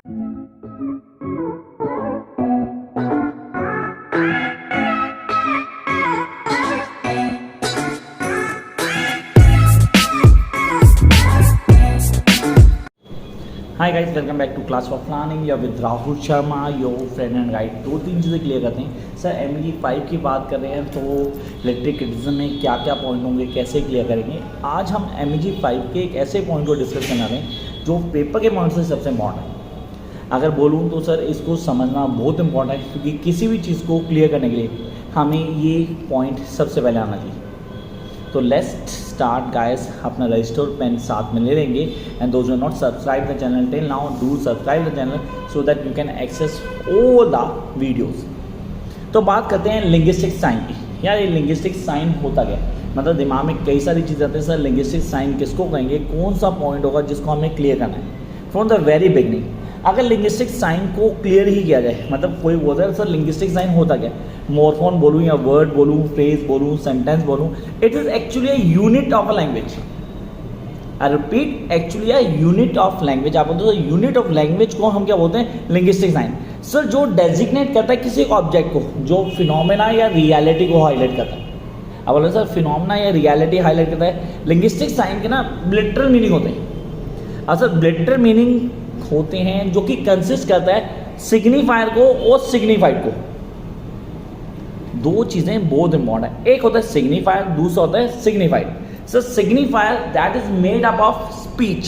Hi guys, welcome back to class for planning या with Rahul Sharma, your friend and guide. दो तीन चीज़ें clear करते हैं सर। MG5 की बात कर रहे हैं तो इलेक्ट्रिक क्रिटिसिज्म में क्या क्या पॉइंट होंगे, कैसे क्लियर करेंगे। आज हम MG5 के एक ऐसे पॉइंट को डिस्कस करना रहे हैं जो पेपर के पॉइंट से सबसे इम्पॉर्टेंट है। अगर बोलूँ तो सर इसको समझना बहुत इंपॉर्टेंट है, क्योंकि किसी भी चीज़ को क्लियर करने के लिए हमें ये पॉइंट सबसे पहले आना चाहिए। तो लेट्स स्टार्ट गाइस। अपना रजिस्टर पेन साथ में ले लेंगे and those who not subscribe the channel till now do subscribe the channel so that you can access all the videos. तो बात करते हैं लिंग्विस्टिक साइन की। यार ये लिंग्विस्टिक साइन होता क्या, मतलब दिमाग में कई सारी चीज़ें आती हैं सर। लिंग्विस्टिक साइन किसको कहेंगे, कौन सा पॉइंट होगा जिसको हमें क्लियर करना है फ्रॉम द वेरी बिगनिंग। अगर लिंग्विस्टिक साइन को क्लियर ही किया जाए, मतलब कोई बोलता है सर लिंग्विस्टिक साइन होता क्या, मॉर्फोन बोलूँ या वर्ड बोलूँ, फ्रेज बोलूँ, सेंटेंस बोलूँ, it is actually a unit of a language. I repeat, actually a unit of language. आप बोलते हो यूनिट ऑफ लैंग्वेज को हम क्या बोलते हैं, लिंग्विस्टिक साइन। सर जो डेजिग्नेट करता है किसी ऑब्जेक्ट को, जो फिनोमेना या रियलिटी को हाईलाइट करता है। अब बोलो सर फिनोमेना या रियलिटी हाईलाइट करता है, लिंग्विस्टिक साइन के ना लिटरल मीनिंग होते हैं। अब सर लिटरल मीनिंग होते हैं जो कि कंसिस्ट करता है सिग्निफायर को और सिग्निफाइड को। दो चीज़ें बहुत इंपॉर्टेंट है, एक होता है सिग्निफायर, दूसरा होता है signified. So signifier that is made up of speech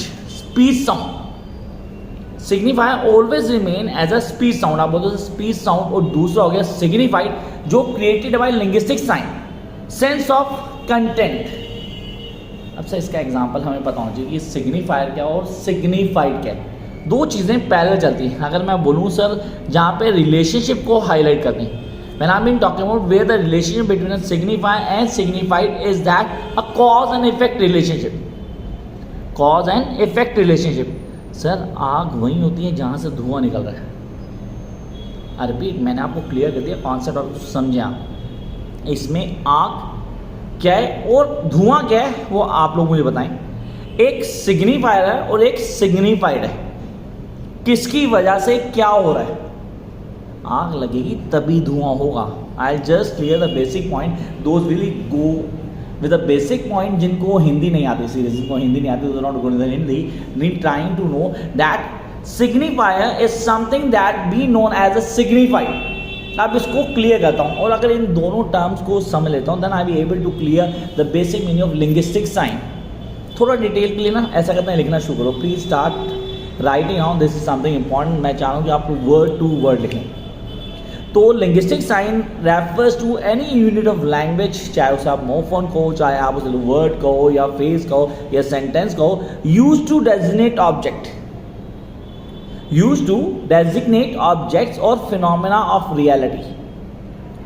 sound. Signifier always remain as a speech sound. आप बोलते हो स्पीच साउंड, और दूसरा हो गया सिग्निफाइड जो created by linguistic sign, sense of content. अब सर इसका एग्जांपल हमें पता होना चाहिए कि सिग्निफायर क्या और सिग्निफाइड क्या है। दो चीज़ें पैरेलल चलती हैं। अगर मैं बोलूँ सर जहाँ पे रिलेशनशिप को हाईलाइट करते हैं, when I've been talking about where the relationship between a signifier and signified is that a cause and effect relationship. Cause and effect relationship. Sir आग वहीं होती है जहाँ से धुआं निकल रहा है। आई रिपीट, मैंने आपको क्लियर कर दिया कॉन्सेप्ट और समझे आप। इसमें आग क्या है और धुआं क्या है वो आप लोग मुझे बताएं। एक सिग्निफायर है और एक सिग्निफाइड है। किसकी वजह से क्या हो रहा है, आग लगेगी तभी धुआं होगा। I just clear the basic point, those will go with the basic point. जिनको हिंदी नहीं आती, सीरियसली जिनको हिंदी नहीं आती, not going in Hindi, need trying to know that signifier is something that be known as a signified. अब इसको clear करता हूँ और अगर इन दोनों टर्म्स को समझ लेता हूँ then I be able to clear the basic meaning of linguistic sign. थोड़ा डिटेल के लिए ना ऐसा करते हैं, लिखना शुरू करो। Please start writing down, this is something important. मैं चाह रहा हूँ कि आप वर्ड टू वर्ड लिखें। तो linguistic sign refers to any unit of language, चाहे उसे आप मोफोन कहो, चाहे आप उसे वर्ड कहो या फ्रेज कहो या सेंटेंस कहो, use to designate object, use to designate objects और phenomena of reality.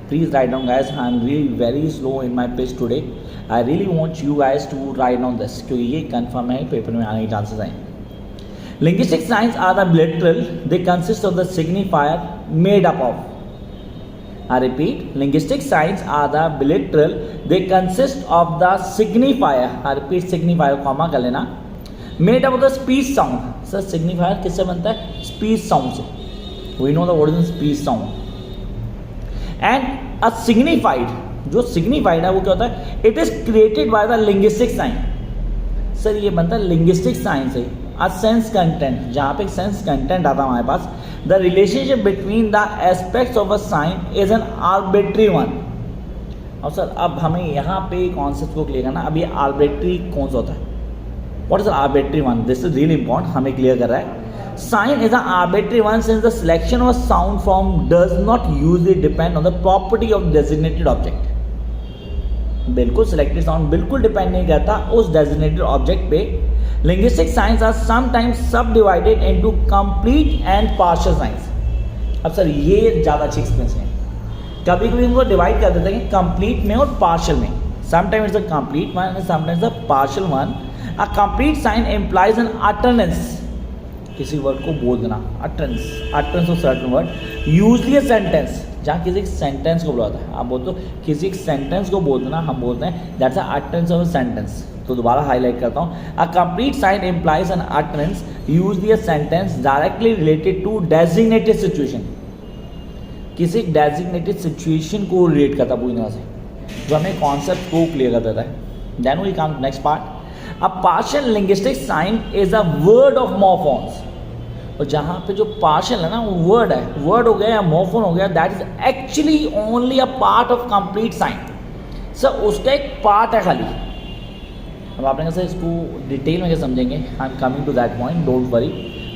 Please write down guys, I am really very slow in my page today. I really want you guys to write down this, क्योंकि ये confirm है paper में आने के chances हैं। Linguistic signs are the literal, they consist of the signifier made up of. I repeat, linguistic signs are the literal, they consist of the signifier. I repeat, signifier comma कर लेना, made up of the speech sound. Sir, signifier किससे बनता है, speech sound से। We know the word is speech sound. And a signified, जो signified है वो क्या होता है, it is created by the linguistic sign. Sir ये बनता है linguistic sign से। A sense content, जहाँ पे सेंस कंटेंट आता है हमारे पास, the relationship between the aspects of a sign is an arbitrary one. और सर अब हमें यहाँ पे कॉन्सेप्ट को क्लियर करना। अब ये आर्बिट्री कौन सा होता है, what is arbitrary one, this is really important, हमें क्लियर कर रहा है। Sign is an arbitrary one since the selection of a sound form does not usually depend on the property of designated object. बिल्कुल selected sound बिल्कुल depend नहीं करता उस designated object पे। लिंग्विस्टिक साइंस आर समटाइम्स सब divided into complete and partial science. अब sir ये ज़्यादा अच्छी एक्सपीरियंस है, कभी कभी इनको डिवाइड कर देते हैं कंप्लीट में और पार्शियल में। Sometimes it's a complete one and sometimes a partial one. A complete sign implies an utterance, किसी वर्ड को बोल देना, utterance of certain word, usually a sentence, जहाँ किसी सेंटेंस को बुलाता है। आप बोलते हो किसी सेंटेंस को बोल देना, हम बोलते हैं that's a utterance of a sentence. तो दोबारा हाईलाइट करता हूँ, a complete sign implies an utterance usually a sentence directly related to designated situation, किसी डेजिग्नेटेड सिचुएशन को रिलेट करता पूरी तरह से, जो हमें कॉन्सेप्ट को क्लियर कर देता है। Then we come next part, a partial linguistic sign is a word of morphemes, और जहाँ पे जो पार्शियल है ना वो वर्ड है, वर्ड हो गया या मॉर्फोन हो गया, that is actually only a part of complete sign. Sir उसका एक पार्ट है खाली। अब आपने कैसे इसको डिटेल में क्या समझेंगे, I am coming to that point, don't worry.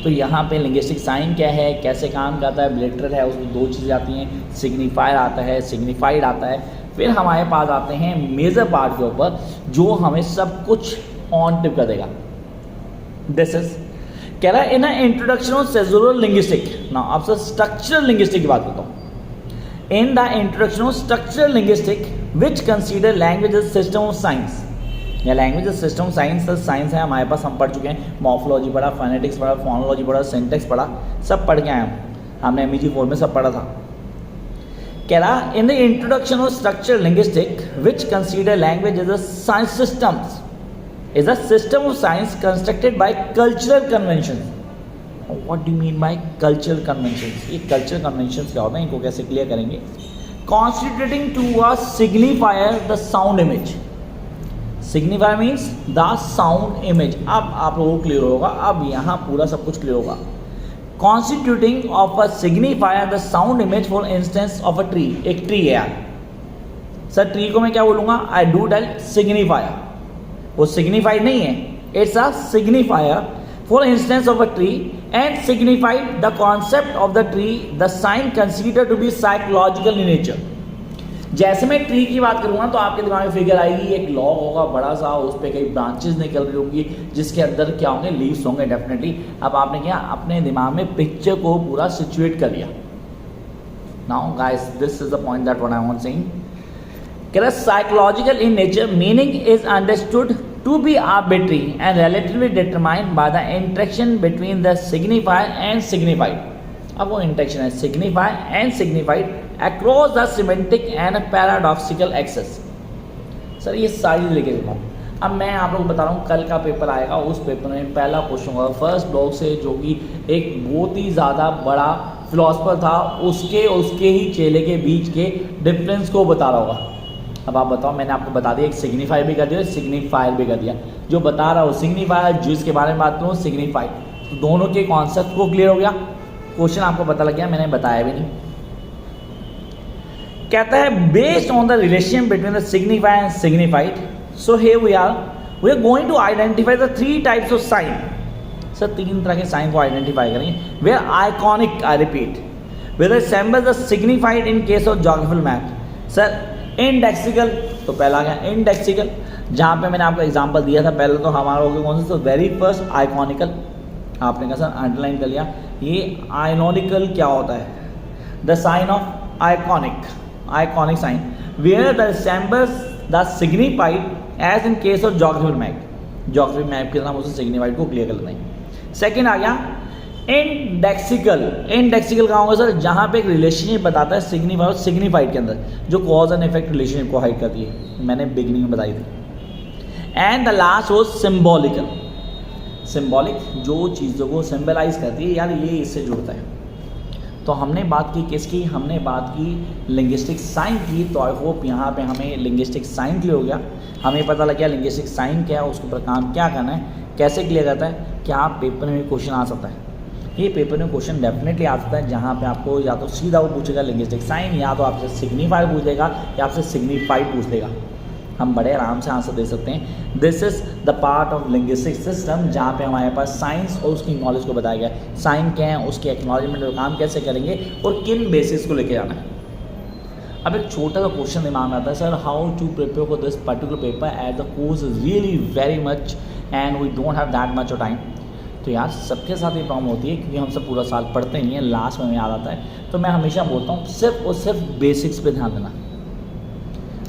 तो यहाँ पे लिंग्विस्टिक साइन क्या है, कैसे काम करता है, बिलेटरल है, उसमें दो चीज़ें आती हैं, सिग्निफायर आता है, सिग्निफाइड आता है, फिर हमारे पास आते हैं मेजर पार्ट के ऊपर जो हमें सब कुछ ऑन टिप कर देगा। दिस इज कह रहा है इन इंट्रोडक्शन ऑफ सेजुरल लिंग्विस्टिक। ना आपसे स्ट्रक्चरल लिंग्विस्टिक की बात करता हूँ। इन the introduction of structural linguistic which consider language system of science, या लैंग्वेज सिस्टम साइंस, साइंस है हमारे पास, हम पढ़ चुके हैं, मॉर्फोलॉजी पढ़ा, फोनेटिक्स पढ़ा, फोनोलॉजी पढ़ा, सिंटेक्स पढ़ा, सब पढ़ के आए हमने MEG 4 में सब पढ़ा था। कह रहा in the introduction of structure linguistic which consider language as a science systems is a system of science constructed by cultural conventions. What do you mean by cultural conventions? ये cultural conventions क्या होते हैं, इनको कैसे clear करेंगे? Constituting to a signifier the sound image. Signifier means the sound image. अब आप लोगों को क्लियर होगा, अब यहाँ पूरा सब कुछ क्लियर होगा। Constituting of a signifier the sound image, for instance of a tree. एक ट्री है यार, सर ट्री को मैं क्या बोलूँगा? I do tell signifier. वो सिग्निफाइड नहीं है, it's a signifier for instance of a tree and signified the concept of the tree, the sign consider to be psychological in nature. जैसे मैं ट्री की बात करूँगा तो आपके दिमाग में फिगर आएगी, एक लॉग होगा बड़ा सा, उस पर कई ब्रांचेस निकल रही होंगी जिसके अंदर क्या होंगे, लीव्स होंगे डेफिनेटली। अब आपने क्या अपने दिमाग में पिक्चर को पूरा सिचुएट कर लिया। Now guys this is the point that what I want saying. Psychological in nature, meaning is understood to be arbitrary and relatively determined by the interaction between the signifier and signified. अब वो interaction है signifier and signified across the semantic and paradoxical axis. Sir ये सारी लेके चलता हूँ। अब मैं आप लोग बता रहा हूँ, कल का पेपर आएगा, उस पेपर में पहला क्वेश्चन होगा फर्स्ट ब्लॉक से, जो कि एक बहुत ही ज़्यादा बड़ा फिलोसफर था, उसके ही चेले के बीच के डिफरेंस को बता रहा होगा। अब आप बताओ, मैंने आपको बता दिया, एक सिग्निफाई भी कर दिया, सिग्निफायर भी कर दिया। जो बता रहा हो सिग्निफायर, जिसके बारे में बात करूँ सिग्निफाई, तो दोनों के कॉन्सेप्ट को क्लियर हो गया, क्वेश्चन आपको पता लग गया, मैंने बताया भी नहीं। कहता है based on the relation between the signifier and signified, so here we are going to identify the 3 types of sign. Sir 3 तरह के साइन को आइडेंटिफाई करेंगे। Where iconic, I repeat, where resembles the signified in case of geographical map. Sir indexical, तो पहला आ गया इंडेक्सिकल, जहाँ पे मैंने आपको एग्जांपल दिया था, पहले तो हमारा हो गया कौन सा, तो वेरी फर्स्ट आइकॉनिकल, आपने कहा सर अंडरलाइन कर लिया। ये आइनोनिकल क्या होता है, the sign of iconic sign, where the resembles the signified as in case of geographical map. Geographical map के नाम उसे सिग्निफाइड को क्लियर कर लेते हैं। सेकेंड आ गया इंडेक्सिकल। इंडेक्सिकल कहाँ होगा सर, जहाँ पे एक रिलेशनशिप बताता है सिग्निफाइड और सिग्निफाइड के अंदर, जो कॉज एंड इफेक्ट रिलेशनशिप को हाइड करती है, मैंने बिगिनिंग में बताई थी। एंड द लास्ट वो सिम्बॉलिकल, सिम्बॉलिक जो चीज़ों को सिम्बलाइज करती है, यार ये इससे जुड़ता है। तो हमने बात की किसकी, हमने बात की लिंग्विस्टिक साइन की। तो आई होप यहाँ पे हमें लिंग्विस्टिक साइन क्लियर हो गया, हमें पता लग गया लिंग्विस्टिक साइन क्या है, उसके ऊपर काम क्या करना है, कैसे क्लियर करता है, क्या पेपर में क्वेश्चन आ सकता है। ये पेपर में क्वेश्चन डेफिनेटली आ सकता है, जहाँ पे आपको या तो सीधा वो पूछेगा लिंग्विस्टिक साइन, या तो आपसे सिग्निफाइड पूछ लेगा, या आपसे सिग्निफाइड पूछ लेगा। हम बड़े आराम से आंसर दे सकते हैं। This is the part of linguistic system, जहाँ पे हमारे पास साइंस और उसकी नॉलेज को बताया गया, साइन क्या है, उसके एक्नॉलेजमेंट में काम कैसे करेंगे और किन बेसिस को लेके जाना है। अब एक छोटा सा क्वेश्चन दिमाग में आता है, sir how to prepare for this particular paper as the course is really very much and we don't have that much of time. तो यार सबके साथ ये प्रॉब्लम होती है, क्योंकि हम सब पूरा साल पढ़ते नहीं हैं, लास्ट में याद आता है। तो मैं हमेशा बोलता हूँ सिर्फ और सिर्फ बेसिक्स पे ध्यान देना।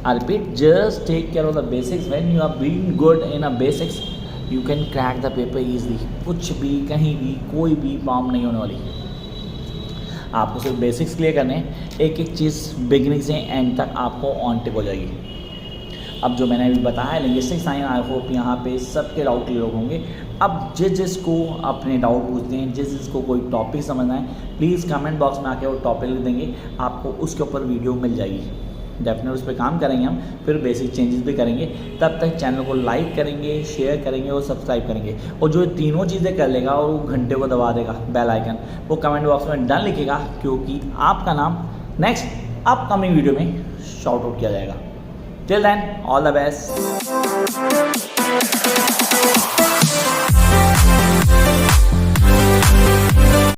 I repeat, just take care of the basics. When you are being good in a basics you can crack the paper easily. कुछ भी, कहीं भी, कोई भी प्रॉब्लम नहीं होने वाली। आपको सिर्फ बेसिक्स क्लियर करने हैं, एक एक चीज़ बिगिनिंग से एंड तक आपको ऑन टिप हो जाएगी। अब जो मैंने अभी बताया लिंग्विस्टिक साइंस, आई होप यहाँ पे सबके डाउट क्लियर होंगे। अब जिसको अपने डाउट पूछते हैं, जिसको कोई टॉपिक समझना है, प्लीज़ कमेंट बॉक्स में आके वो टॉपिक लिख देंगे, आपको उसके ऊपर वीडियो मिल जाएगी। डेफिनेट उस पर काम करेंगे हम, फिर बेसिक चेंजेस भी करेंगे। तब तक चैनल को लाइक करेंगे, शेयर करेंगे और सब्सक्राइब करेंगे। और जो तीनों चीज़ें कर लेगा और वो घंटे को दबा देगा बेल आइकन, वो कमेंट बॉक्स में डन लिखेगा, क्योंकि आपका नाम नेक्स्ट अपकमिंग वीडियो में शॉर्ट आउट किया जाएगा। Till then all the best.